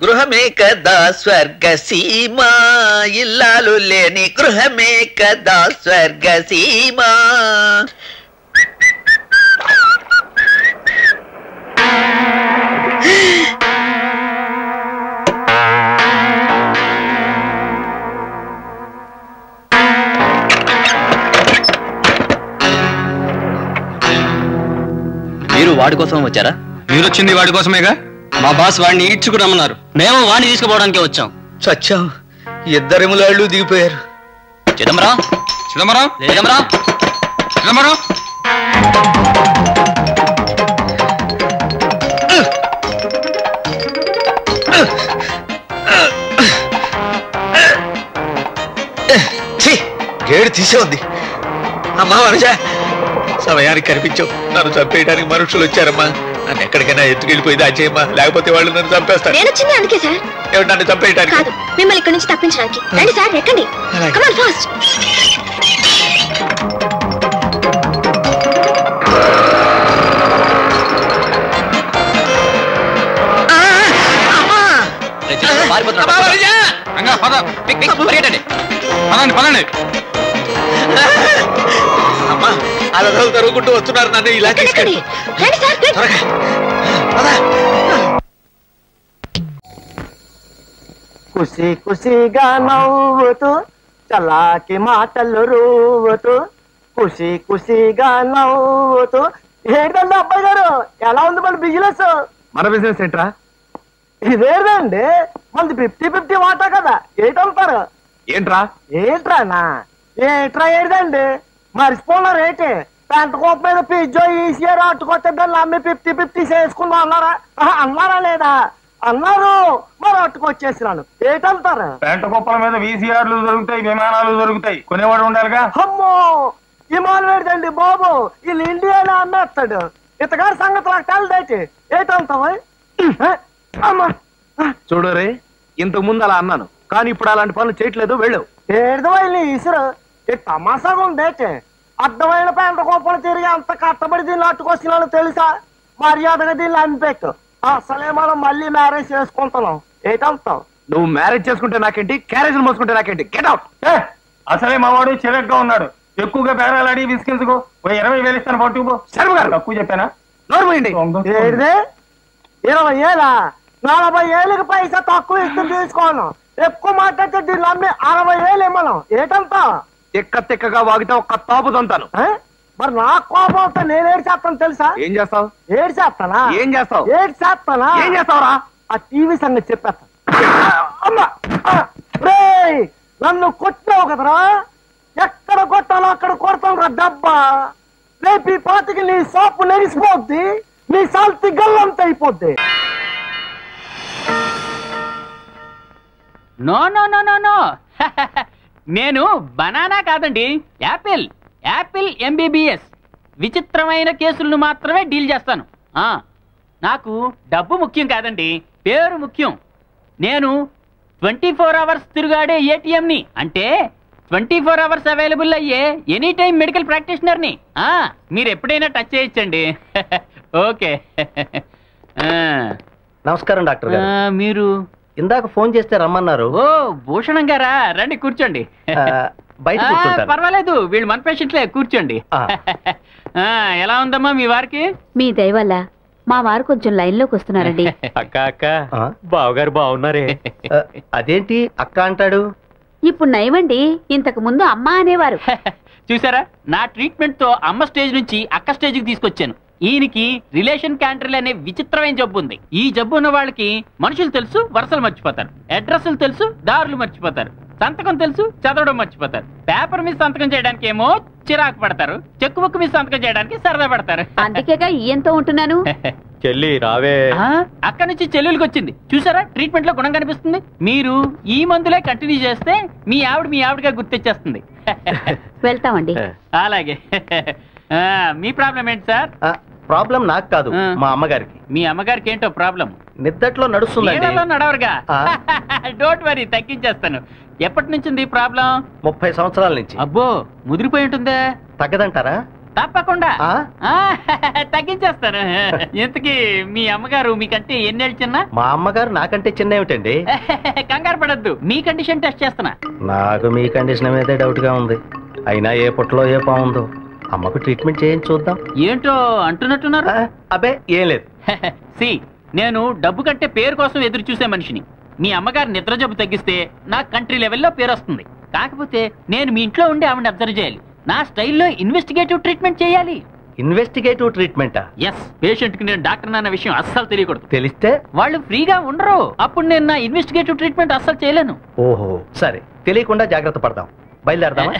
గృహమే కదా స్వర్గ సీమా, ఇల్లాలు లేని గృహమే కదా స్వర్గ సీమా. మీరు వాడి కోసం వచ్చారా? మీరు వచ్చింది వాడి కోసమేగా. మా బాస్ వాడిని ఈడ్చుకురమ్మన్నారు. మేము వాడిని తీసుకుపోవడానికి వచ్చాం. సత్యం, ఇద్దరు ములాళ్ళు దిగిపోయారు. చిదంబరం, చిదంబరం, చిదంబరం, చిదంబరం. గేడు తీసే ఉంది. అమ్మా వనజ, సమయానికి కనిపించావు. నన్ను చంపేయడానికి మనుషులు వచ్చారమ్మా. నన్ను ఎక్కడికైనా ఎత్తుకెళ్ళిపోయి దాచేయమ్మా, లేకపోతే వాళ్ళు నన్ను చంపేస్తారు. నేను వచ్చింది అందుకే సార్. ఏమిటి, నన్ను చంపేయడానికి కాదు, మిమ్మల్ని ఇక్కడి నుంచి తప్పించడానికి. రండి సార్, ఎక్కండి. Come on fast. పదండి. అమ్మా, అలా తరుగుకుంటూ వస్తున్నారు. నన్ను ఇలా తీసుకెళ్ళి కుసి కుసిగా నవ్వుతూ చలాకి మాటలు రూవుతూ కుసి కుసిగా నవ్వుతూ. ఏంటండి అబ్బాయి గారు, ఎలా ఉంది మన బిజినెస్? మన బిజినెస్ ఏంట్రా? ఇదేంటండి, మనది 50-50 వాటా కదా. ఏంటంటారు? ఏంట్రా ఏంట్రానా? ఏంట్రా ఏదండి, మర్చిపోయినారు ఏంటి? పెంట కోప మీద పిజ్జో ఈసీఆర్ అట్టుకొస్తే దాన్ని అమ్మి 50-50 చేసుకుందాం అన్నారా? అన్నారా లేదా? అన్నారు, మరి అట్టుకొచ్చేసినాను. ఏంటంటారు? పెంట కుప్పల మీద వీసీఆర్లు దొరుకుతాయి, విమానాలు దొరుకుతాయి, కొనేవాడు ఉండాలిగా. అమ్మో, విమానం వేడదండి బాబు, వీళ్ళు ఇండియాలో అమ్మేస్తాడు. ఇతగారి సంగతి నాకు తెలదేటి. ఏంటంటావా? అమ్మా చూడు రే, ఇంతకు ముందు అలా అన్నాను, కానీ ఇప్పుడు అలాంటి పనులు చేయట్లేదు. వెళ్ళు. ఏడుదవైలు ఇసురు తమాసాగా ఉందేటి. అర్థమైన పెంట కోపలు తిరిగి అంత కట్టబడి దీన్ని అట్టుకొచ్చినాను తెలుసా? మర్యాదగా దీన్ని అనిపెట్టు. అసలే మనం మళ్ళీ మ్యారేజ్ చేసుకుంటున్నాం. ఏంటంటావు? నువ్వు మ్యారేజ్ చేసుకుంటే నాకేంటి, క్యారేజ్ మోసుకుంటే నాకేంటి? Get out. అసలే మావాడు చిరగ్గా ఉన్నాడు. ఎక్కువగా బేరాలాడి విసికించుకో. 20,000 ఇస్తాను, పట్టుకుపో. శర్మ గారు, తక్కువ చెప్పానా? నోర్మండి. 20 ఏళ్ళ 40 ఏళ్ళకి పైసా తక్కువ ఇస్తే తీసుకోను. ఎక్కువ మాట్లాడితే దీన్ని అమ్మి 60 ఏళ్ళు ఇమ్మను. ఏంటంతా తిక్క తిక్కగా వాగితే ఒక్క తాపు తంతాను. మరి నా కోపం వస్తే నేను ఏడ్చేస్తాను తెలుసా? ఏం చేస్తావు? ఏడ్చేస్తానా? ఏం చేస్తావు? ఏడ్చేస్తానా? ఏం చేస్తావురా? ఆ టీవీ సంగతి చెప్పేస్తాను. నన్ను కొట్టావు కదరా, ఎక్కడ కొట్టాలో అక్కడ కొడతాను రా డబ్బా. రేపు ఈ పాటికి నీ సోపు నెరిసిపోద్ది, నీ సాల్తి గల్లంత అయిపోద్ది. No no no no no నేను బనానా కాదండి, యాపిల్. Apple MBBS. విచిత్రమైన కేసులను మాత్రమే డీల్ చేస్తాను. నాకు డబ్బు ముఖ్యం కాదండి, పేరు ముఖ్యం. నేను 24 అవర్స్ తిరుగాడే ATMని, అంటే 24 అవర్స్ అవైలబుల్ అయ్యే ఎనీ టైం మెడికల్ ప్రాక్టీషనర్ని. మీరు ఎప్పుడైనా టచ్ చేయొచ్చండి. ఓకే. నమస్కారం డాక్టర్ గారు. మీరు ఇందాక ఫోన్ చేస్తే రమ్మన్నారు. ఓ భూషణం గారా, రండి కూర్చోండి. బయట కూర్చుంటాను. పర్వాలేదు, వీళ్ళు మన పేషెంట్లే, కూర్చోండి. ఎలా ఉందమ్మా మీ వారికి? మీ దయ వల్ల మా వారు కొంచెం లైన్ లోకి వస్తున్నారండి. అక్క అక్క, బావగారు బాగున్నారే? అదేంటి అక్క అంటాడు? ఇప్పుడు నయమండి, ఇంతకు ముందు అమ్మ అనేవారు. చూసారా, నా ట్రీట్మెంట్ తో అమ్మ స్టేజ్ నుంచి అక్క స్టేజ్ కి తీసుకొచ్చాను. ఈయనకి రిలేషన్ క్యాంటర్లు అనే విచిత్రమైన జబ్బు ఉంది. ఈ జబ్బు ఉన్న వాళ్ళకి మనుషులు తెలుసు, వరుసలు మర్చిపోతారు. అడ్రస్లు తెలుసు, దారులు మర్చిపోతారు. సంతకం తెలుసు, చదవడం మర్చిపోతారు. పేపర్ మీద సంతకం చేయడానికి ఏమో చిరాకు పడతారు, చెక్కు బుక్ మీద సంతకం చేయడానికి సరదా పడతారు. అందుకేగా ఈయంతో ఉంటున్నాను. చెల్లి రావే. అక్క నుంచి చెల్లెలికి వచ్చింది. చూసారా, ట్రీట్మెంట్ లో గుణం కనిపిస్తుంది. మీరు ఈ మందులే కంటిన్యూ చేస్తే మీ ఆవిడగా గుర్తొచ్చేస్తుంది. వెళ్తామండి. అలాగే. మీ ప్రాబ్లం ఏంటి సార్? ప్రాబ్లం నాకు కాదు, మా అమ్మగారికి. మీ అమ్మగారికి ఏంటో ప్రాబ్లం? నిద్దట్లో నడుస్తుందండి. నడవరుగా. డోంట్ వరీ, తగ్గించేస్తాను. ఎప్పటి నుంచి ఉంది ప్రాబ్లం? 30 సంవత్సరాల నుంచి. అబ్బో, ముదిరిపోయి ఉంటుందే. తగ్గదంటారా? తప్పకుండా తగ్గించేస్తాను. ఇంతకీ మీ అమ్మగారు మీకంటే ఎన్నేళ్ళు చిన్న? మా అమ్మగారు నాకంటే చిన్న ఏమిటండి? కంగారు పడద్దు, మీ కండిషన్ టెస్ట్ చేస్తున్నా. నాకు మీ కండిషన్ మీదే డౌట్ గా ఉంది. అయినా ఏ పుట్టలో ఏ బాగుందో అమ్మకు ట్రీట్మెంట్ చేయండి చూద్దాం. ఏంటో అంటున్నట్టున్నారు? అబ్బే ఏం లేదు. సి నేను డబ్బు కంటే పేరు కోసం ఎదురు చూసే మనిషిని. మీ అమ్మగారు నిద్ర జబ్బు తగ్గిస్తే నా కంట్రీ లెవెల్లో పేరు వస్తుంది. కాకపోతే నేను మీ ఇంట్లో ఉండి ఆవిడని అబ్జర్వ్ చేయాలి. నా స్టైల్లో ఇన్వెస్టిగేటివ్ ట్రీట్మెంట్ చేయాలి. ఇన్వెస్టిగేటివ్ ట్రీట్మెంటా? ఎస్. పేషెంట్ కి నేను డాక్టర్ అన్న విషయం అస్సలు తెలియకూడదు. తెలిస్తే వాళ్ళు ఫ్రీగా ఉండరు. అప్పుడు నేను నా ఇన్వెస్టిగేటివ్ ట్రీట్మెంట్ అస్సలు చేయలేను. ఓహో సరే, తెలియకుండా జాగ్రత్త పడదాం. బయలుదేరదామా?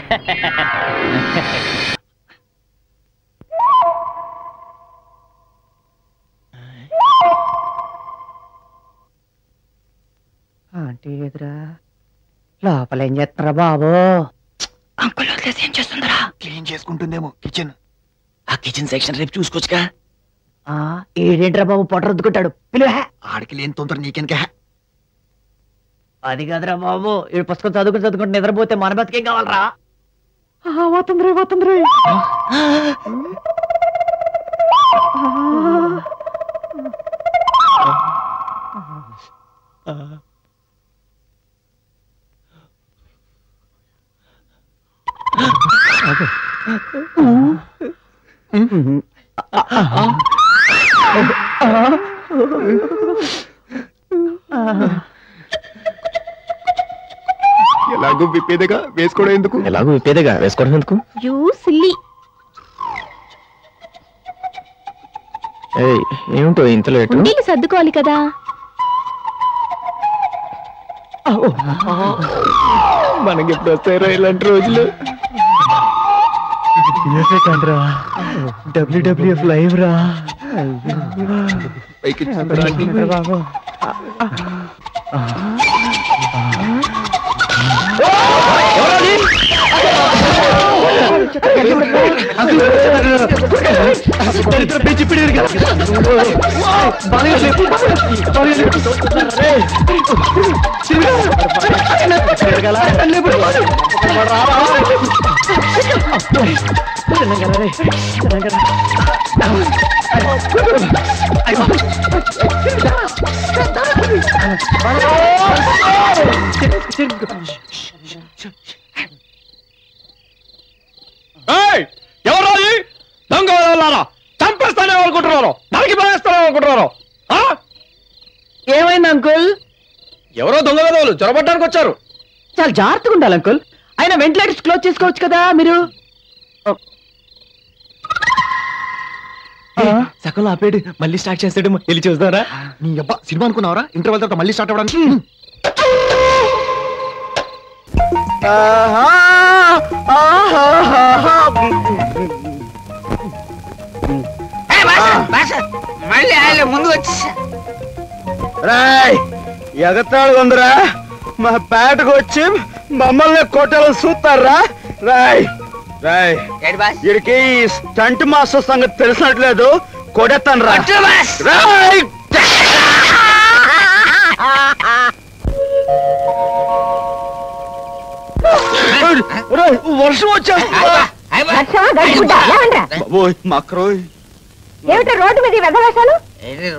ఆంటీ ఎదురా లోపల ఏం చేస్తారా బాబు? అంకుల్ వదిలేసి ఏం చేస్తుందరా? క్లీన్ చేసుకుంటుందేమో కిచెన్. ఆ కిచెన్ సెక్షన్ రేపు చూసుకోవచ్చుగా. ఏడేంట్రా బాబు పొట్ట రుద్దుకుంటాడు? పిలువే. ఆడికి లేని తొందర నీకెనక. అది కాదురా బాబు, ఈ పుస్తకం చదువుకుంటూ నిద్రపోతే మన బతికేం కావాలరా? పోతుందిరే పోతుందిరే. ఎలాగో విప్పేదగా వేసుకోవడం ఎందుకు? You silly. ఏమిటో ఇంత లేటు? ఉండీలు సర్దుకోవాలి కదా. మనకి ఎప్పుడు వస్తాయో ఇలాంటి రోజులు? WWF లైవ్ రా. బాబు ఎవరో దొంగ చంపేస్తానే అనుకుంటున్నారు, నరికి పడేస్తానే అనుకుంటున్నారు. ఏమైంది అంకుల్? ఎవరో దొంగ వాళ్ళు జ్వరపడ్డానికి వచ్చారు. చాలా జాగ్రత్తగా ఉండాలి అంకుల్. అయినా వెంటిలేటర్స్ క్లోజ్ చేసుకోవచ్చు కదా మీరు. సకలం ఆపేడు, మళ్ళీ స్టార్ట్ చేస్తాడు. వెళ్ళి చూస్తారా? నీ అబ్బా సినిమా అనుకున్నావరా? ఇంటర్వెల్ తర్వాత మళ్ళీ స్టార్ట్ అవ్వడానికి. మళ్ళీ ఆయన ముందు వచ్చి రాయ్ ఎగతాడు ఉందిరా. మా పేటకు వచ్చి మమ్మల్ని కొట్టాలని చూస్తారా? రాయ్ రాయ్ వీడికి స్టంట్ మాస్టర్ సంగతి తెలిసినట్లేదు. కొడేస్తాను రా. రాయ్ వర్షం వచ్చేస్తా. మక్రోయ్ ఏమిటో రోడ్డు మీద వెధవేషాలు?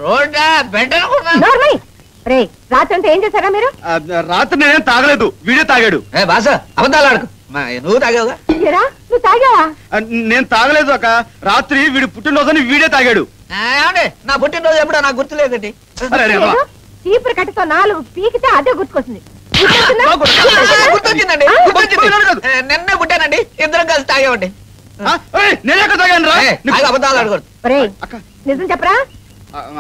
రోడ్డా బెడ్ రే రాత్రి అంతా ఏం చేశారా మీరు? రాత్రి నేనేం తాగలేదు, వీడే తాగాడు. బాస అబద్ధాలు ఆడకు. నువ్వు తాగావుగా? నువ్వు తాగావా? నేను తాగలేదు అక్క. రాత్రి వీడి పుట్టినరోజని వీడే తాగాడు. నా పుట్టినరోజు ఎప్పుడో నాకు గుర్తులేదండి. చీపురు కట్టతో 4 పీకితే అదే గుర్తుకొస్తుంది. గుర్తొచ్చిందండి. నిన్నే పుట్టానండి, ఇద్దరం కలిసి తాగేవండి. నేనే తాగాను రా. అబద్ధాలు ఆడకూడదు. నిజం చెప్పరా?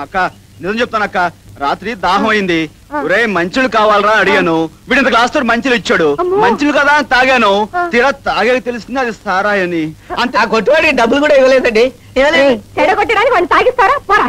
అక్క నిజం చెప్తానక్క. రాత్రి దాహం అయింది. ఒరే మంచులు కావాలరా అడిగాను. వీడింత గ్లాస్ తో మంచులు ఇచ్చాడు. మంచులు కదా అని తాగాను. తీరా తాగాక తెలిసింది అది సారాయని. అంత కొట్టువాడి డబ్బులు కూడా ఇవ్వలేదండి. చెడ కొట్టడానికి వాడిని తాగిస్తారా? పోరా